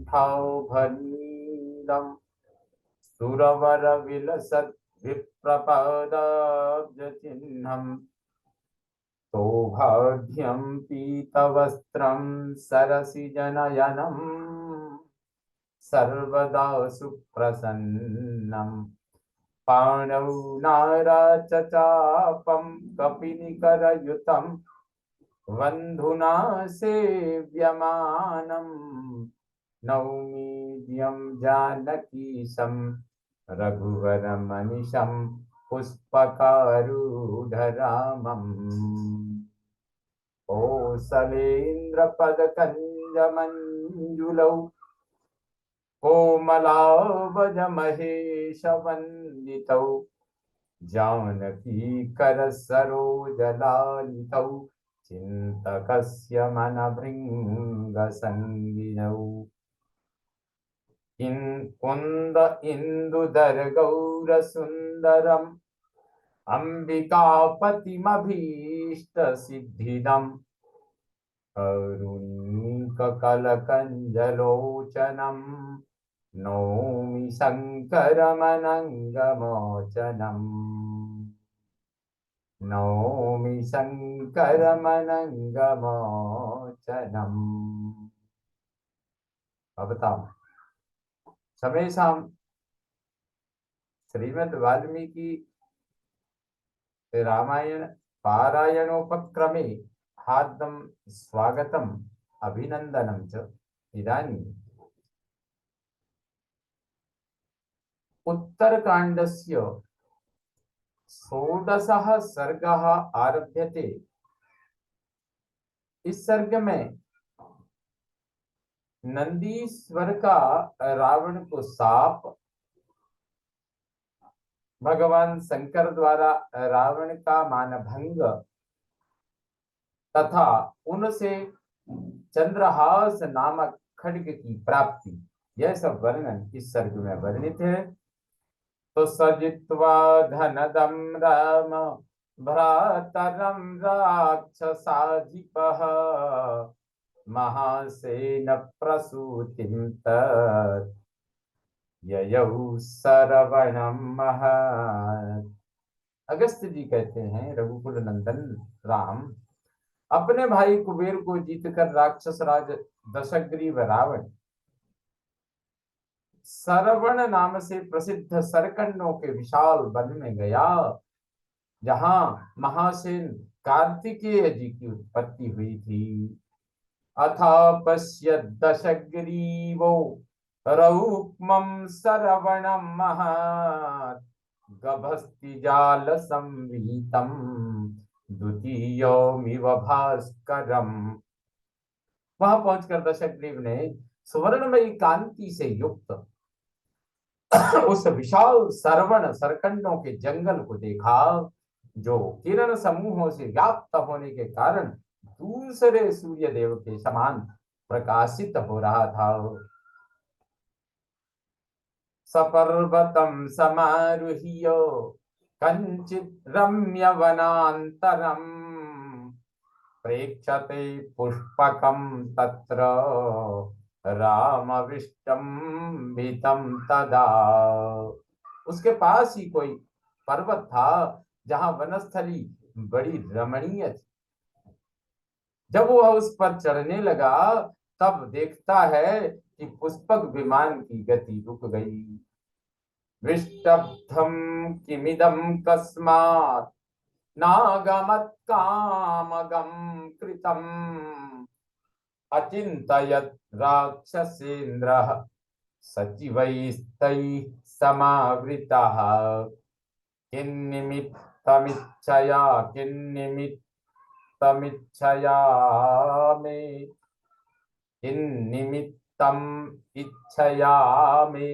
कंठाभनीलम् सुरवरविलसद् विप्रपदाब्जचिह्नम् सौभाग्यं पीतवस्त्रं सरसिजनयनं सर्वदा सुप्रसन्नम् पाणौ नाराचचापं कपिनिकरयुतं बन्धुना सेव्यमानं नौमीड्यं जानकीशं रघुवरमनिशं पुष्पकारूढरामम् कोसलेन्द्रपदकञ्जमञ्जुलौ कोमलावजमहेशवन्दितौ जानकीकरसरोजलालितौ चिन्तकस्य मनभृङ्गसङ्गिनौ कुन्द इन्दुदरगौरसुन्दरम् अम्बिकापतिमभीष्टसिद्धिदम् करुणीककलकञ्जलोचनम् नौमि शङ्करमनङ्गमोचनम् नौमि शङ्करमनङ्गमोचनम्। अब बताओ, समेषां श्रीमद् वाल्मीकि रामायण पारायणोपक्रमे हार्दं स्वागतम् अभिनन्दनं च। इदानीम् उत्तरकाण्डस्य 16 सर्गः आरभ्यते। इस सर्ग में नंदीश्वर का रावण को शाप, भगवान शंकर द्वारा रावण का मानभंग तथा उनसे चंद्रहास नामक खड्ग की प्राप्ति, यह सब वर्णन इस सर्ग में वर्णित है। तो सजित्वा धनदं राम भ्रातरं राक्षसाधिपः महासेन प्रसूतिं तत् ययौ सरवणं महत्। अगस्त जी कहते हैं, रघुकुल नंदन राम अपने भाई कुबेर को जीतकर राक्षस राज दशग्रीव रावण सरवण नाम से प्रसिद्ध सरकंडों के विशाल वन में गया, जहां महासेन कार्तिकेय जी की उत्पत्ति हुई थी। अथा पश्य दशग्रीवो रौक्मं सरवणं महत् गभस्तिजाल संवीतम द्वितीयोमिव भास्करम। वहां पहुंचकर दशग्रीव ने सुवर्णमयी कांति से युक्त उस विशाल सरवण सरकंडों के जंगल को देखा, जो किरण समूहों से व्याप्त होने के कारण दूसरे सूर्य देव के समान प्रकाशित हो रहा था। सपर्वतम समारुह्य कंचित रम्य वनांतरम प्रेक्षते पुष्पकम तत्र रामविष्टम भीतम तदा। उसके पास ही कोई पर्वत था जहां वनस्थली बड़ी रमणीय थी। जब वह उस पर चढ़ने लगा तब देखता है कि पुष्पक विमान की गति रुक गई। विष्टब्धम किमिदं कस्मात् नागमत् कामगं कृतम् अचिन्तयत् राक्षसेन्द्रः सचिवैस्तैः समावृतः किन्निमित्तमिच्छया मे किन्निमित्तम् इच्छया मे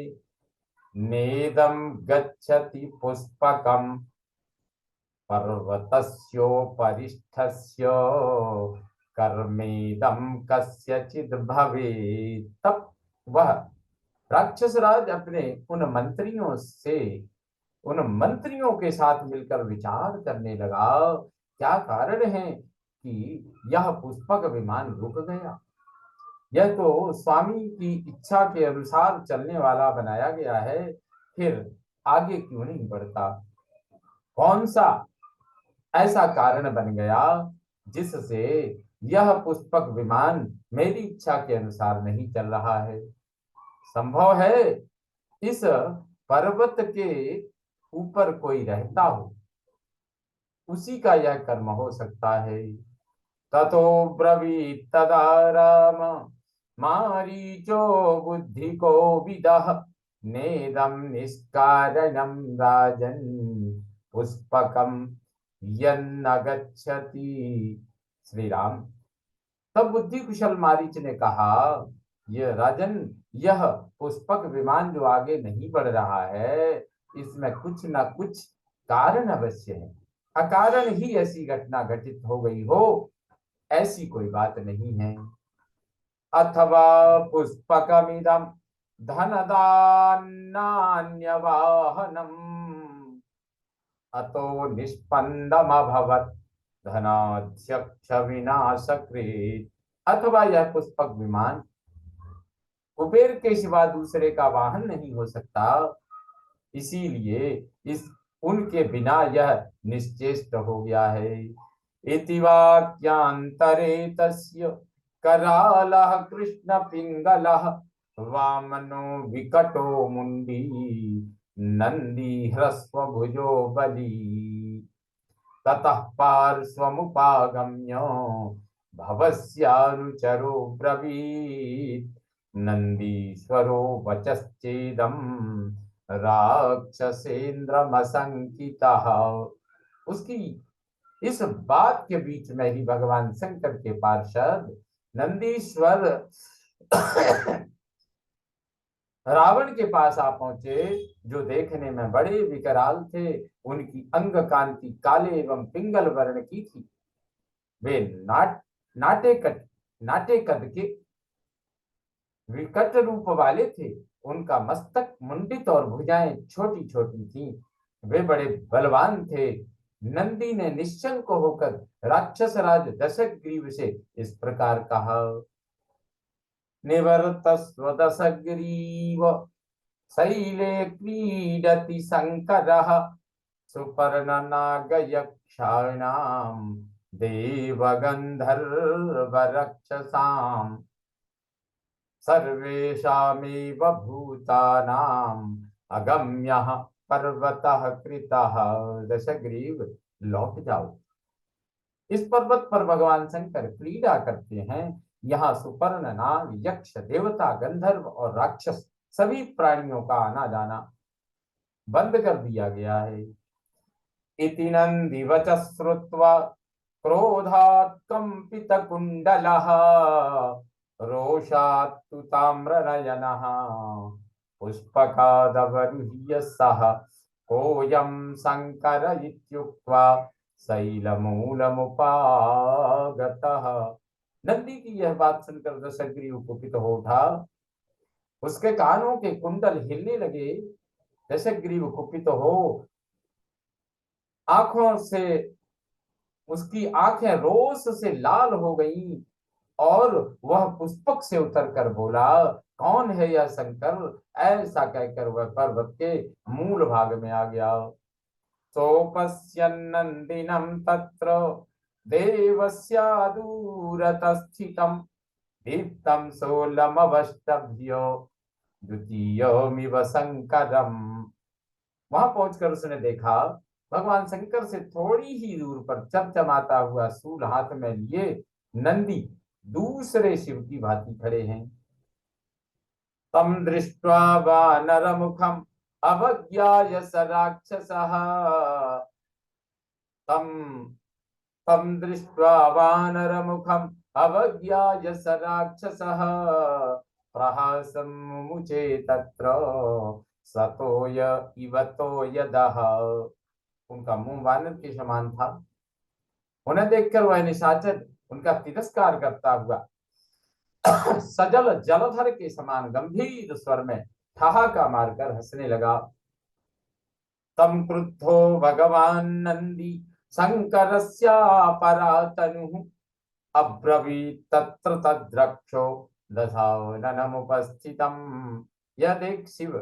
नेदं गच्छति पुष्पकम् पर्वतस्योपरिष्ठस्य कर्मेदं कस्यचिद् भवेत्। तब वह राक्षस राज अपने उन मंत्रियों के साथ मिलकर विचार करने लगा, क्या कारण है कि यह पुष्पक विमान रुक गया। यह तो स्वामी की इच्छा के अनुसार चलने वाला बनाया गया है, फिर आगे क्यों नहीं बढ़ता? कौन सा ऐसा कारण बन गया जिससे यह पुष्पक विमान मेरी इच्छा के अनुसार नहीं चल रहा है? संभव है इस पर्वत के ऊपर कोई रहता हो, उसी का यह कर्म हो सकता है। ततो ब्रवीत तदा राम मारीचो बुद्धि को विदः नेदम निष्कारणम राजन पुष्पकम यन्न गच्छति। श्री राम, तब बुद्धि कुशल मारीच ने कहा, यह राजन, यह पुष्पक विमान जो आगे नहीं बढ़ रहा है, इसमें कुछ न कुछ कारण अवश्य है। अकारण ही ऐसी घटना घटित हो गई हो, ऐसी कोई बात नहीं है। अथवा पुष्पकमिदं धनदान्नान्यवाहनम् अतो निष्पन्दमभवत् धनाध्यक्ष विनाशकृत्। अथवा यह पुष्पक विमान कुबेर के सिवा दूसरे का वाहन नहीं हो सकता, इसीलिए इस उनके बिना यह निश्चेष्ट हो गया है। इति वाक्यांतरे तस्य करालः कृष्ण पिंगलः वामनो विकटो मुंडी नंदी ह्रस्व भुजो बली ततः पार्श्वमुपागम्य भवस्यानुचरो ब्रवीत् नंदीश्वरो वचश्चेदम राक्षसेन्द्रमसंकितः। उसकी इस बात के बीच में ही भगवान शंकर के पार्षद नंदीश्वर रावण के पास आ पहुंचे, जो देखने में बड़े विकराल थे। उनकी अंग कांति काले एवं पिंगल वर्ण की थी। वे नाटे कद के विकट रूप वाले थे। उनका मस्तक मुंडित और भुजाएं छोटी छोटी थीं। वे बड़े बलवान थे। नंदी ने निश्चंक होकर राक्षस राज दशग्रीव से इस प्रकार कहा, निवर्तस्व दशग्रीव शैले क्रीडति शंकरः सुपर्णनागयक्षाणां देवगन्धर्वरक्षसाम् सर्वेषामेव भूतानाम् अगम्यः पर्वतः कृतः। दशग्रीव, लौट जाओ। इस पर्वत पर भगवान शंकर क्रीड़ा करते हैं। यहाँ सुपर्ण नाग, यक्ष, देवता, गंधर्व और राक्षस सभी प्राणियों का आना जाना बंद कर दिया गया है। इति नंदी वचः श्रुत्वा क्रोधात् कंपित कुंडलः रोषात् तु ताम्रनयनः पुष्पकादवरुह्य सः कोऽयं शंकर इत्युक्त्वा शैलमूलमुपागतः। नंदी की यह बात सुनकर दशग्रीव कुपित हो उठा। उसके कानों के कुंडल हिलने लगे। दशग्रीव कुपित हो आंखों से उसकी आंखें रोष से लाल हो गईं और वह पुष्पक से उतरकर बोला, कौन है यह शंकर? ऐसा कहकर वह पर्वत के मूल भाग में आ गया। सोपश्यन्नन्दिनं तत्र देवस्यादूरतस्थितं दीप्तं सोलमवष्टभ्य द्वितीयमिव शंकरम। वहां पहुंचकर उसने देखा, भगवान शंकर से थोड़ी ही दूर पर चमचमाता हुआ सूल हाथ में लिए नंदी दूसरे शिव की भांति खड़े हैं। तम दृष्ट्वा वानरमुखम अवज्ञाय स राक्षसः तम तम दृष्ट्वा वानरमुखम अवज्ञाय स राक्षसः प्रहासमुचे तत्र सतोय इवतो यदः। उनका मुंह वानर के समान था। उन्हें देखकर वह निशाचर उनका तिरस्कार करता हुआ सजल जलधर के समान गंभीर स्वर में ठहाका मारकर हंसने लगा। तम क्रुद्धो भगवान नंदी शंकरस्यापरातनुः अब्रवीत् तत्र तद्रक्षो दशाननमुपस्थितम। यह देख शिव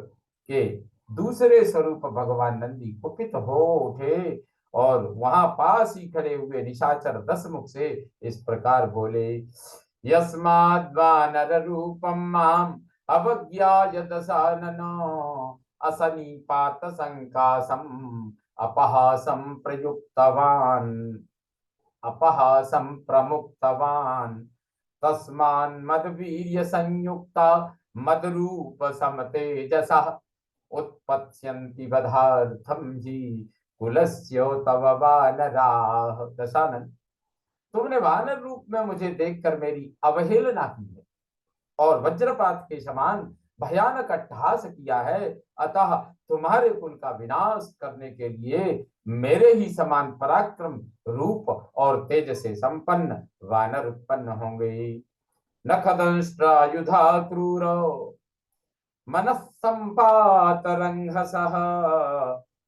के दूसरे स्वरूप भगवान नंदी कुपित हो उठे और वहां पास ही खड़े हुए निशाचर दशमुख से इस प्रकार बोले, यस्माद् वानर रूपम माम अवज्ञाय दशाननो असनीपात संकासम अपहासं प्रयुक्तवान् अपहासं प्रमुक्तवान् तस्मान् मदवीर्य संयुक्ता मदरूप समतेजसः उत्पत्स्यन्ति वधार्थं हि कुलस्य तव वानराः। दशानन, तुमने वानर रूप में मुझे देखकर मेरी अवहेलना की है और वज्रपात के समान भयानक अट्टहास किया है, अतः तुम्हारे कुल का विनाश करने के लिए मेरे ही समान पराक्रम, रूप और तेज से संपन्न वानर उत्पन्न होंगे। नखदंष्ट्रायुधा क्रूरो मनस्संपातरंघसः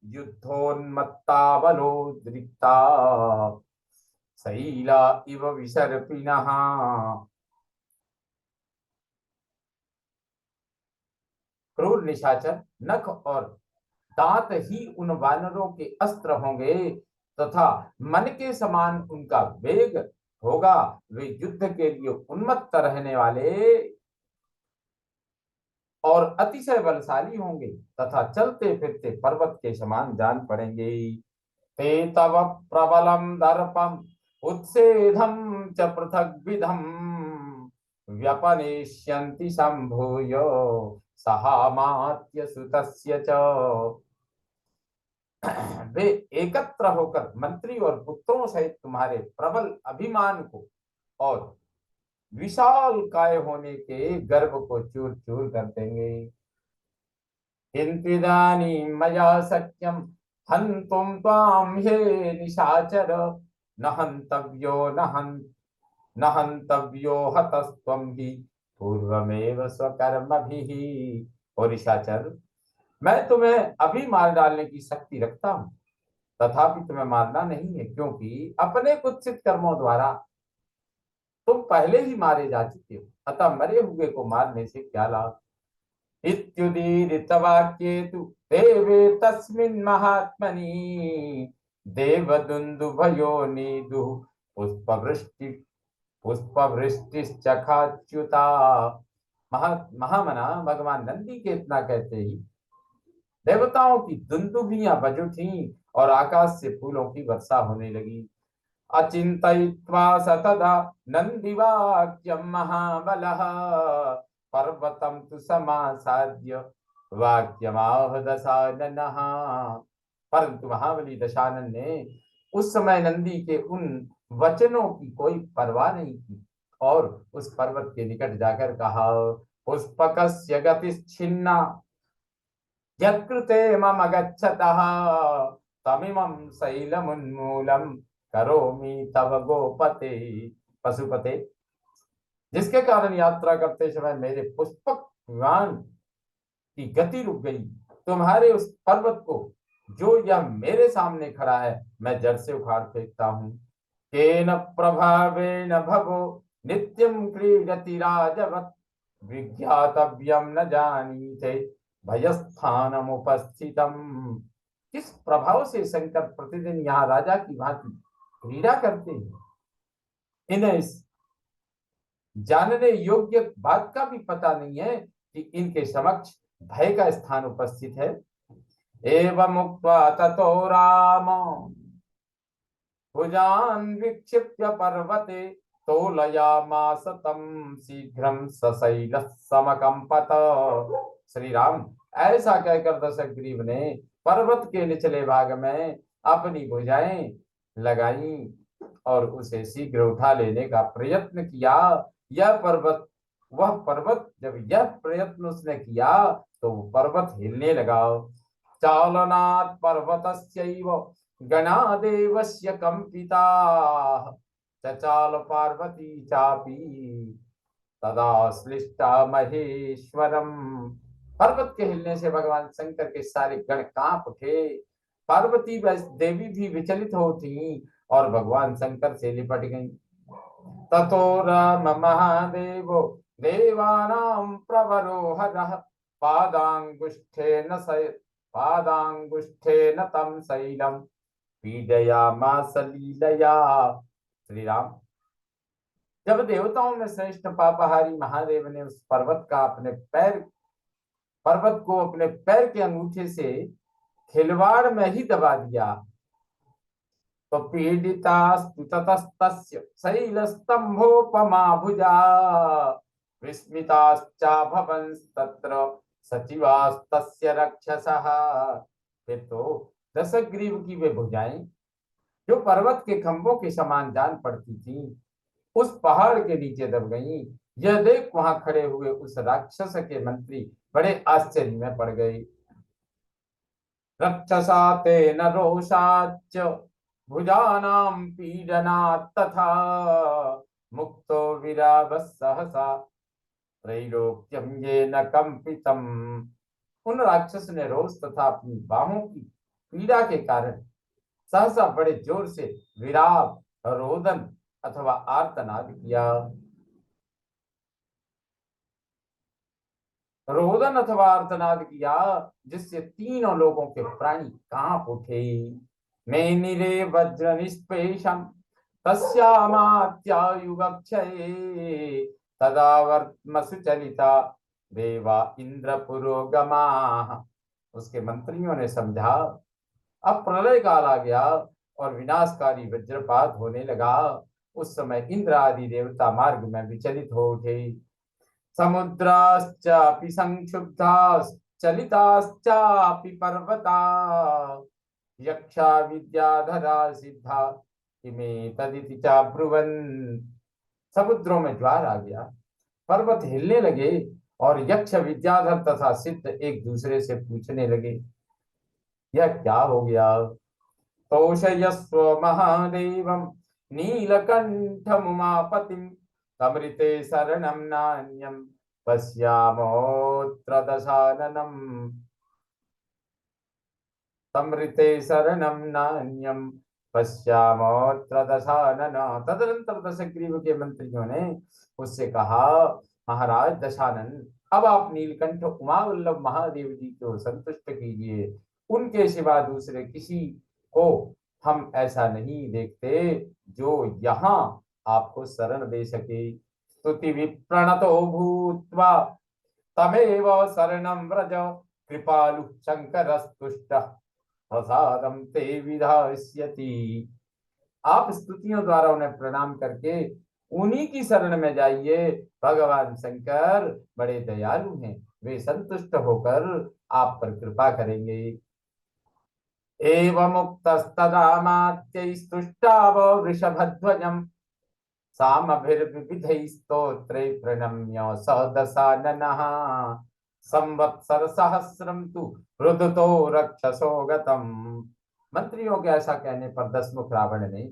युद्धोन्मत्ता बलोद्रिक्ता शैला इव विसर्पिणः। क्रूर निशाचर नख और दांत ही उन वानरों के अस्त्र होंगे तथा मन के समान उनका वेग होगा। वे युद्ध के लिए उन्मत्त रहने वाले और अतिशय बलशाली होंगे तथा चलते फिरते पर्वत के समान जान पड़ेंगे। ते तव प्रबलम दर्पम उत्सेधम च पृथक विधम व्यपनेष्यन्ति संभूय सहामात्य सुतस्य च। वे एकत्र होकर मंत्री और पुत्रों सहित तुम्हारे प्रबल अभिमान को और विशाल काय होने के गर्व को चूर चूर कर देंगे। किंतु मया सख्यम हन्तुम त्वां हे निशाचर न हन्तव्यो न हन्तव्यो हतस्त्वं हि पूर्वमेव स्वकर्मभिः। और निशाचर, मैं तुम्हें अभी मार डालने की शक्ति रखता हूं, तथापि तुम्हें मारना नहीं है, क्योंकि अपने कुत्सित कर्मों द्वारा तुम पहले ही मारे जा चुके हो, अतः मरे हुए को मारने से क्या लाभ। इत्युदीरितवाक्येतु देवे तस्मिन् महात्मनि देवदुन्दुभयो नीदुः पुष्पवृष्टिश्चखाच्युता। महामना भगवान नंदी के इतना कहते ही देवताओं की दुंदुभियां बज उठी और आकाश से फूलों की वर्षा होने लगी। अचिंतयित्वा सतदा नंदिवाक्यं महाबलः पर्वतं तु समासाद्य वाक्यमाह दशाननः। परंतु महाबली दशानन ने उस समय नंदी के उन वचनों की कोई परवाह नहीं की और उस पर्वत के निकट जाकर कहा, पुष्पकस्य गतिश्छिन्ना यत्कृते मम गच्छतः तमिमं शैलमुन्मूलं करोमि तव गोपते। पशुपते, जिसके कारण यात्रा करते समय मेरे पुष्पक विमान की गति रुक गई, तुम्हारे उस पर्वत को जो यह मेरे सामने खड़ा है मैं जड़ से उखाड़ फेंकता हूँ। केन प्रभावेन भवो नित्यं क्रीडति राजवत् विज्ञातव्यं न जानीते भयस्थानम उपस्थितम। किस प्रभाव से शंकर प्रतिदिन यहाँ राजा की भांति क्रीड़ा करते हैं, इन्हें इस जानने योग्य बात का भी पता नहीं है कि इनके समक्ष भय का स्थान उपस्थित है। एवं उक्त्वा ततो राम भुजान् विक्षिप्य पर्वते तोलयामास तं शीघ्रं सशैलः समकंपत। श्री राम ऐसा कहकर दशग्रीव ने पर्वत के निचले भाग में अपनी भुजाएं लगाई और उसे शीघ्र उठा लेने का प्रयत्न किया। वह पर्वत जब यह प्रयत्न उसने किया तो पर्वत हिलने लगा। चालनात् पर्वतस्यैव गणादेवस्य कंपिताः चचाल पार्वती चापी तदा श्लिष्टा महेश्वरम। पर्वत के हिलने से भगवान शंकर के सारे गण कांप उठे, पार्वती देवी भी विचलित हो उठी और भगवान शंकर से लिपट गई। ततो राम महादेव देवानां प्रवरो हरः पादांगुष्ठेन पादांगुष्ठेन तं शैलं पीडयामास लीलया। श्री राम। जब देवताओं में श्रेष्ठ पापहारी महादेव ने उस पर्वत को अपने पैर के अंगूठे से खिलवाड़ में ही दबा दिया, तो पीडितास्तु ततस्तस्य शैलस्तंभोपमा भुजा विस्मिताश्चाभवंस्तत्र सचिवास्तस्य रक्षसः। फिर तो दशग्रीव की वे भुजाएं जो पर्वत के खंभों के समान जान पड़ती थी, उस पहाड़ के नीचे दब गईं। यह देख वहां खड़े हुए उस राक्षस के मंत्री बड़े आश्चर्य में पड़ गए। रक्षसा तेन रोषाच्च भुजानां पीडनात् तथा मुक्तो विरावः सहसा त्रैलोक्यं येन कंपितम्। उन राक्षस ने रोष तथा अपनी बाहों की पीड़ा के कारण सहसा बड़े जोर से विराव, रोदन अथवा आर्तनाद किया। रोदन अथवा आर्तनाद किया, जिससे तीनों लोगों के प्राणी कांप उठे। मेनिरे वज्र निष्पेशम तस्यामात्यायुगक्षये तदा वर्त्मसु चलिता देवा इंद्र पुरोगमा। उसके मंत्रियों ने समझा अब प्रलय काल आ गया और विनाशकारी वज्रपात होने लगा। उस समय इंद्र आदि देवता मार्ग में विचलित हो उठे। समुद्राश्चापि संक्षुब्धाश्चलिताश्चापि पर्वता यक्षा विद्याधरा सिद्धा इमे तदिति चाब्रुवन्। समुद्रों में ज्वार आ गया, पर्वत हिलने लगे और यक्ष, विद्याधर तथा सिद्ध एक दूसरे से पूछने लगे यह क्या हो गया। तोषयस्व महादेवं नीलकंठमुमापतिं तमृते शरणं नान्यं पश्यामोऽत्र दशाननम्। तमृते शरणं नान्यं पश्यामोऽत्र दशानन। तदनंतर दशग्रीव के मंत्रियों ने उससे कहा महाराज दशानन, अब आप नीलकंठ उमावल्लभ महादेव जी को संतुष्ट कीजिए। उनके सिवा दूसरे किसी को हम ऐसा नहीं देखते जो यहाँ आपको शरण दे सके। स्तुति विप्रणतो भूत्वा तमेव शरणं व्रज कृपालु शंकरस्तुष्ट प्रसादम ते विधास्यति। आप स्तुतियों द्वारा उन्हें प्रणाम करके उन्हीं की शरण में जाइए। भगवान शंकर बड़े दयालु हैं, वे संतुष्ट होकर आप पर कृपा करेंगे। एवमुक्तस्तदामात्यैस्तुष्टाव वृषभध्वजम् सामभिर्विविधैः स्तोत्रै प्रणम्य स दशाननः संवत्सर सहस्रम तु रुदतो रक्षसो गतम। मंत्रियों के ऐसा कहने पर दशमुख रावण ने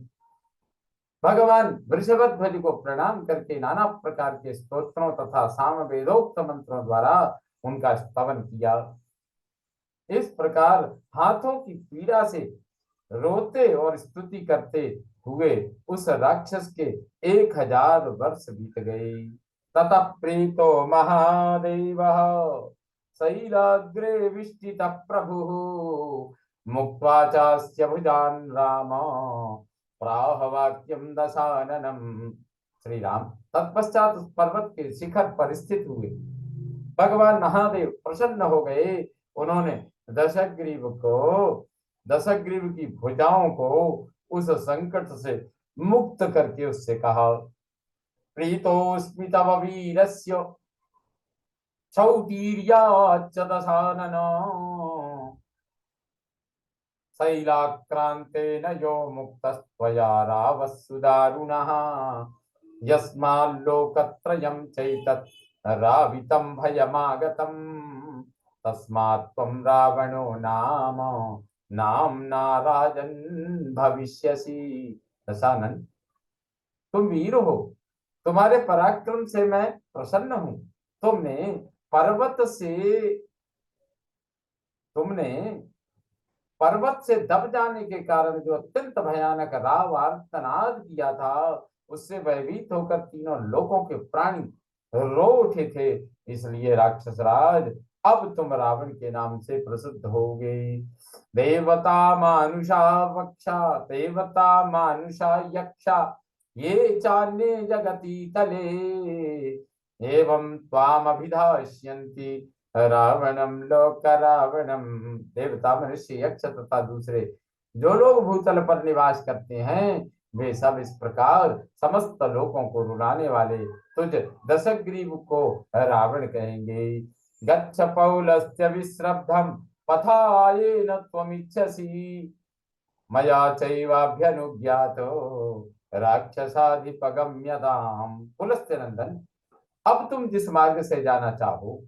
भगवान वृषभध्वज को प्रणाम करके नाना प्रकार के स्तोत्रों तथा सामवेदोक्त मंत्रों द्वारा उनका स्तवन किया। इस प्रकार हाथों की पीड़ा से रोते और स्तुति करते हुए उस राक्षस के 1000 वर्ष बीत गए। ततः प्रीतो महादेव शैलाग्रे विष्टित प्रभु मुक्त्वा चास्य भुजान राम प्राह वाक्यम दशाननम। श्री राम तत्पश्चात उस पर्वत के शिखर पर स्थित हुए भगवान महादेव प्रसन्न हो गए। उन्होंने दशग्रीव की भुजाओं को उस संकट से मुक्त करके उससे कहा प्रीतोस्मि तव वीरस्य क्षौतीर्याच्च दशानन शैलाक्रांतेन यो मुक्तस्त्वया रावस्सु दारुणः यस्माल्लोकत्रयं चैतत् रावितं भयमागतम् तस्मात् त्वं रावणो नाम्ना राजन् भविष्यसि। दशानन, तुम वीर हो, तुम्हारे पराक्रम से मैं प्रसन्न हूं। तुमने तुमने पर्वत से दब जाने के कारण जो अत्यंत भयानक राव आर्तनाद किया था, उससे भयभीत होकर तीनों लोकों के प्राणी रो उठे थे। इसलिए राक्षस राज, अब तुम रावण के नाम से प्रसिद्ध होगे। देवता मानुषा वक्षा, देवता मानुषा यक्षा, ये चान्ये जगति तले, एवं त्वामभिधास्यन्ति रावणम लोक रावणम। देवता मनुष्य यक्ष तथा दूसरे जो लोग भूतल पर निवास करते हैं, वे सब इस प्रकार समस्त लोगों को रुलाने वाले तुझ दशग्रीव को रावण कहेंगे। गच्छ पौलस्त्य विश्रब्धम पथायेन त्वमिच्छसि, मया चैवाभ्यनुज्ञातो राक्षसाधिपगम्यताम्। पुलस्त्य नंदन, अब तुम जिस मार्ग से जाना चाहो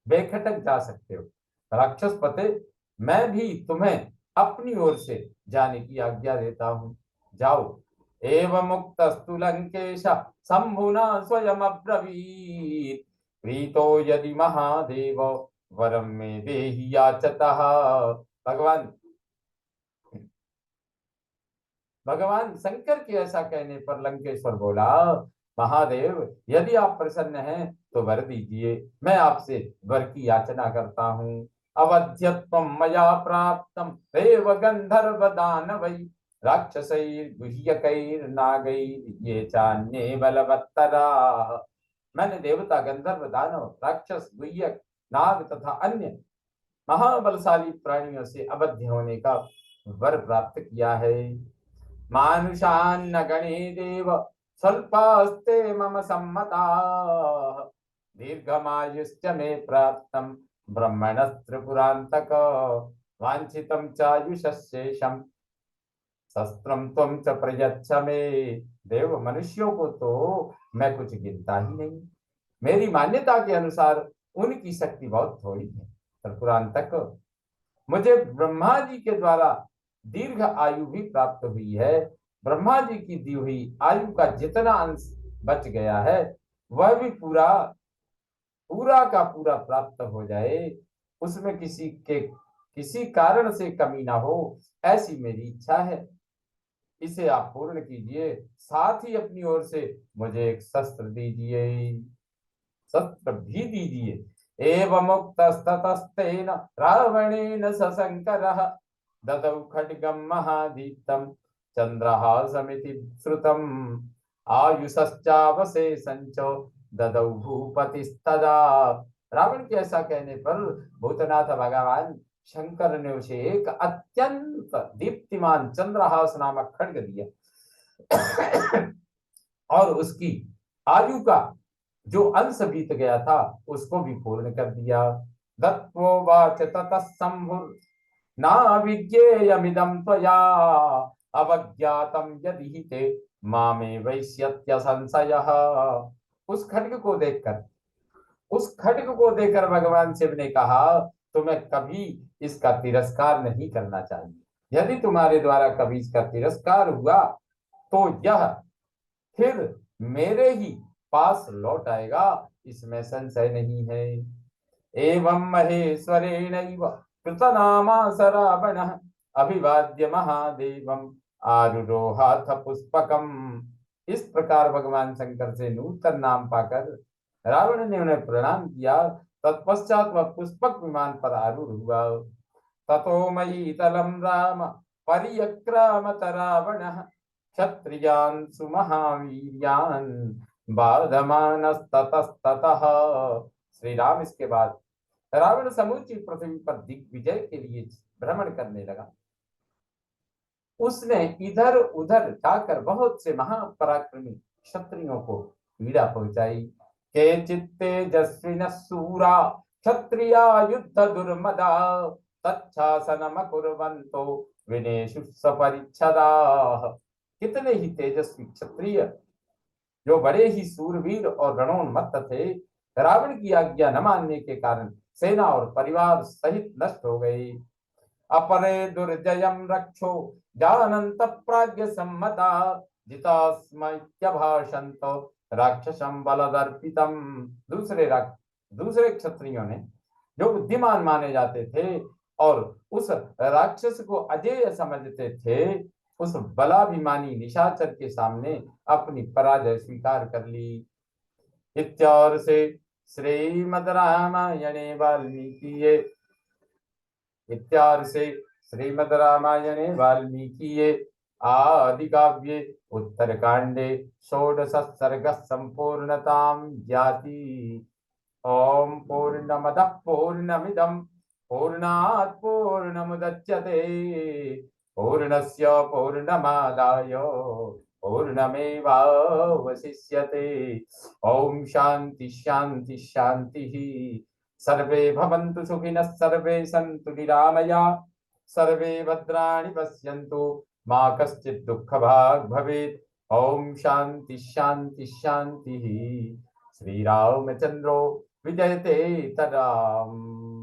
बेखटक जा सकते हो। राक्षस पते, मैं भी तुम्हें अपनी ओर से जाने की आज्ञा देता हूँ, जाओ। एवं मुक्तस्तु लंकेश शंभुना स्वयं अब्रवीत्, प्रीतो यदि महादेव वरम में देहि याचतः। भगवान भगवान शंकर के ऐसा कहने पर लंकेश्वर बोला, महादेव यदि आप प्रसन्न हैं तो वर दीजिए, मैं आपसे वर की याचना करता हूँ। अवध्यत्वं मया प्राप्तं देव गंधर्व दानवै, राक्षसैर्गुह्यकैर्नागैर् ये चान्ये बलवत्तराः। मैंने देवता गंधर्व दानव राक्षस गुह्यक नाग तथा अन्य महाबलशाली प्राणियों से अवध्य होने का वर प्राप्त किया है। मानुषान्न गणे देव स्वल्पास्ते मम सम्मताः, दीर्घमायुश्च मे प्राप्तं ब्रह्मणस्त्रिपुरान्तक, वाञ्छितं चायुषशेषं शस्त्रं त्वं च प्रयच्छ मे। देव मनुष्यों को तो मैं कुछ गिनता ही नहीं, मेरी मान्यता के अनुसार उनकी शक्ति बहुत थोड़ी है। त्रिपुरांतक, मुझे ब्रह्मा जी के द्वारा दीर्घ आयु भी प्राप्त हुई है। ब्रह्मा जी की दी हुई आयु का जितना अंश बच गया है वह भी पूरा पूरा का पूरा प्राप्त हो जाए, उसमें किसी कारण से कमी ना हो, ऐसी मेरी इच्छा है। इसे आप पूर्ण कीजिए, साथ ही अपनी ओर से मुझे एक शस्त्र दीजिए, शस्त्र भी दीजिए। एवमुक्तस्ततस्तेन रावणेन सशंकरः, ददौ खड्गं महादीप्तं चंद्रहासमिति श्रुतम्, आयुषश्चावशेषञ्च ददौ भूपतिस्तदा। रावण के ऐसा कहने पर भूतनाथ भगवान शंकर ने उसे एक अत्यंत दीप्तिमान चंद्रहास नामक खड्ग दिया और उसकी आयु का जो अंश बीत गया था उसको भी पूर्ण कर दिया। दत्वोवाच ततः शंभुर् नाविज्ञेयमिदं त्वया, अवज्ञातं यदि हि ते मामे वैश्यत्य संशयः। उस खड्ग को देखकर उस खड्ग को देखकर भगवान शिव ने कहा, तुम्हें कभी इसका तिरस्कार नहीं करना चाहिए। यदि तुम्हारे द्वारा कभी इसका तिरस्कार हुआ तो यह फिर मेरे ही पास लौट आएगा, इसमें संशय नहीं है। एवं महेश्वरेणैव कृतनामा स रावणः, अभिवाद्य महादेवम आरुरोहाथ पुष्पकम। इस प्रकार भगवान शंकर से नूतन नाम पाकर रावण ने उन्हें प्रणाम किया। तत्पश्चात वह पुष्पक विमान पर आरूढ़ हुआ। ततो मयीतलं राम परियक्रामत रावणः, क्षत्रियान् सुमहावीर्यान् बाधमानस्ततस्ततः। श्री राम इसके बाद रावण समूची पृथ्वी पर दिग्विजय के लिए भ्रमण करने लगा। उसने इधर उधर जाकर बहुत से महापराक्रमी क्षत्रियों को पीड़ा पहुंचाई। के चित्तेजस्विनः शूरा क्षत्रिया युद्ध दुर्मदा, तच्छासनम कुर्वन्तो विनेशु सपरिच्छदाः। कितने ही तेजस्वी क्षत्रिय जो बड़े ही सूरवीर और रणोन्मत्त थे, रावण की आज्ञा न मानने के कारण सेना और परिवार सहित नष्ट हो गए। अपरे दुर्जयम रक्षो जानन्त प्राज्ञ सम्मता, जितास्मैत्यभाषन्त राक्षसं बलदर्पितम। दूसरे क्षत्रियों ने जो बुद्धिमान माने जाते थे और उस राक्षस को अजेय समझते थे, उस बलाभिमानी निशाचर के सामने अपनी पराजय स्वीकार कर ली। इत्यार्षे श्रीमद् रामायणे वाल्मीकिये इत्यार्षे श्रीमद् रामायणे वाल्मीकिये आदि काव्ये उत्तरकांडे षोडश सर्ग संपूर्णतां याति। ओम पूर्णमदः पूर्णमिदं पूर्णात् पूर्णमुदच्यते पूर्णस्य पूर्णमादाय पूर्णमेवावशिष्यते। ओम शांति शांति शांति। सर्वे भवन्तु सुखिनः सर्वे सन्तु निरामयाः सर्वे भद्राणि पश्यन्तु मा कश्चित् दुःखभाग् भवेत्। ओम शांति शांति शांति। श्रीरामचन्द्रो विजयते तदाम्।